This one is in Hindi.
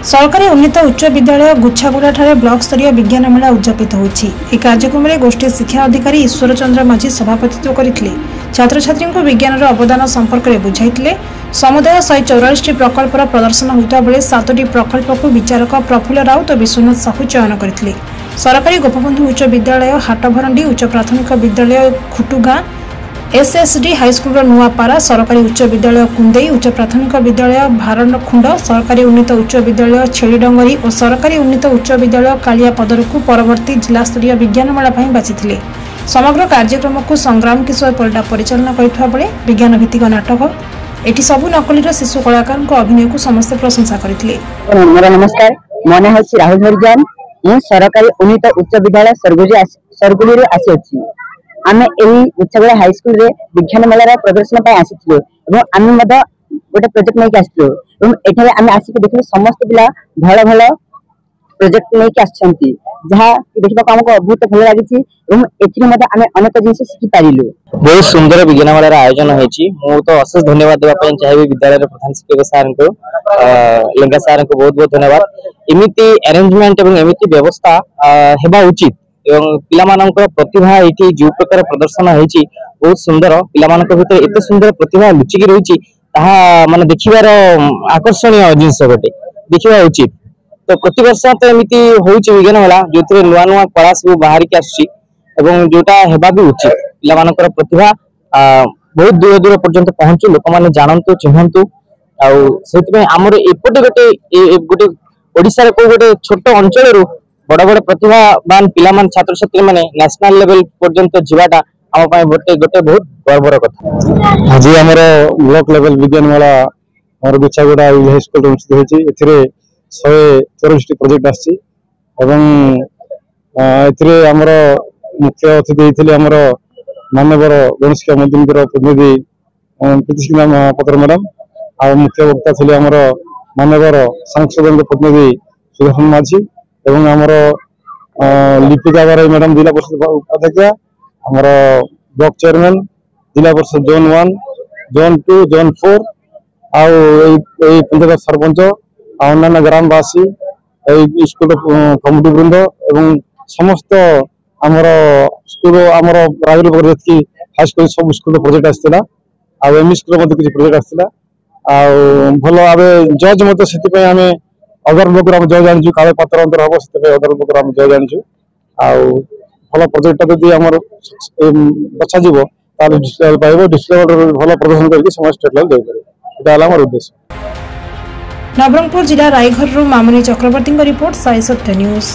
सरकारी उन्नीत उच्च विद्यालय गुच्छागुड़ा ब्लॉक स्तरीय विज्ञान मेला उद्यापित होछि। कार्यक्रम में गोष्ठी शिक्षा अधिकारी ईश्वर चंद्र माझी सभापतित्व करथिले। छात्र छात्री विज्ञान अवदान संपर्क में बुझाइथिले। समुदाय 144 प्रकल्पर प्रदर्शन होता बेले 7टी प्रकल्प को विचारक प्रफुल्ल राउत और विश्वनाथ साहू चयन करथिले। सरकारी गोपबंधु उच्च विद्यालय हाटभरंडी उच्च प्राथमिक विद्यालय खुटुगाँ एसएसडी हाईस्कूल नुआपारा सरकारी उच्च विद्यालय कुंदेई उच्च प्राथमिक विद्यालय भारनखुंड सरकारी उन्नीत उच्च विद्यालय छेड़ीडंगरी और सरकारी उन्नीत उच्च विद्यालय कालियापदर को परवर्ती जिला स्तरीय विज्ञान मेला बाछिथिले। समग्र कार्यक्रम को संग्राम किशोर परिडा परिचालना करथिबा बेले विज्ञान भित्तिक नाटक एटी सबु नकली शिशु कलाकार अभिनय को समस्त प्रशंसा करथिले। नमस्कार, मो ना है राहुल हरिजन। मु सरकारी उन्नीत उच्च विद्यालय सरगुली आसी आमे एही गुच्छागुड़ा हाई स्कूल रे विज्ञान मेलार प्रदर्शन पे आसीथिलु एवं आमे मद गोटे प्रोजेक्ट नै के आसीथिलु एवं एठारे आमे आसी के देखिलु समस्त पिला भलो भलो प्रोजेक्ट नै के आछंती जहा देखिबा को हमको बहुत भलो लागिछि एवं एथि मद आमे अनेक जिंस सिखि पारिलु। बहुत सुंदर विज्ञान मेलार आयोजन होईछि। मु तो अशेष धन्यवाद देबा पय चाहेबी विद्यालय प्रधान शिक्षक सर को लेंगा सर को बहुत बहुत धन्यवाद। एमिति अरेंजमेंट एवं एमिति व्यवस्था हेबा उचित एवं पिलामानंकर प्रतिभा एठी जो प्रकार प्रदर्शन होईछि बहुत सुंदर। पिलामानंक भितर एते सुंदर प्रतिभा लुचिकी रहिछि ताहा माने देखिबार आकर्षणीय जिंस गोटे देखिबा उचित। तो प्रति वर्ष तो एमिति होईछि विज्ञान मेला जोथिरे नुआ नुआ कला सब बाहर के आछि एवं जोटा हेबा भी उचित। पिलामानंकर प्रतिभा बहुत दूर दूर पर्यंत पहुंची लोक माने जानंतु चिन्हंतु आ सेति में हमर एपटे गोटे ओडिसा रे को गोटे छोट अंचल रो बड़ बड़ प्रतिभावान पिलामान छात्र छात्री माने नेशनल लेवल पर्यंत जीवाटा हम पाए गोटे बहुत गर्वर कथा। आज हमर ब्लॉक लेवल विज्ञान मेला और गुच्छागुड़ा हाई स्कूल अनुष्ठित होईछि। एथिरे 144 प्रोजेक्ट आछि एवं एथिरे हमर मुख्य अतिथि हेतिले हमर माननीय गणेश मंत्री प्रतिनिधि प्रतिष्ठा पत्र मैडम आ मुख्य वक्ता थिले हमर माननीय सांसद प्रतिनिधि सुदर्शन माझी एवं हमर लिपिका बाराई मैडम जिला परिषद उपाध्यक्ष हमर ब्लॉक चेयरमैन जिला परिषद zone 1 zone 2 zone 4 panchayat sarpanch अन्य ग्रामवासी स्कूल कमिटी वृंद एवं समस्त आमर स्कूल आमर राजगुड़ी हाई स्कूल सब स्कूल प्रोजेक्ट आसाला एम स्कूल प्रोजेक्ट आसाला भल भाव जज मत से आम अदर लोक जज जानी काले पत्र अंतर हम से अदर लोक जज जानी भल प्रोजेक्ट जदि आम बचा डिस्ट्रिक्ट लेवल पाइब डिस्ट्रिक्ट लेवल भल प्रदर्शन करके स्टेट लेवल जापर ये उद्देश्य। नवरंगपुर जिला रायघर मामनी चक्रवर्ती रिपोर्ट साई सत्य न्यूज।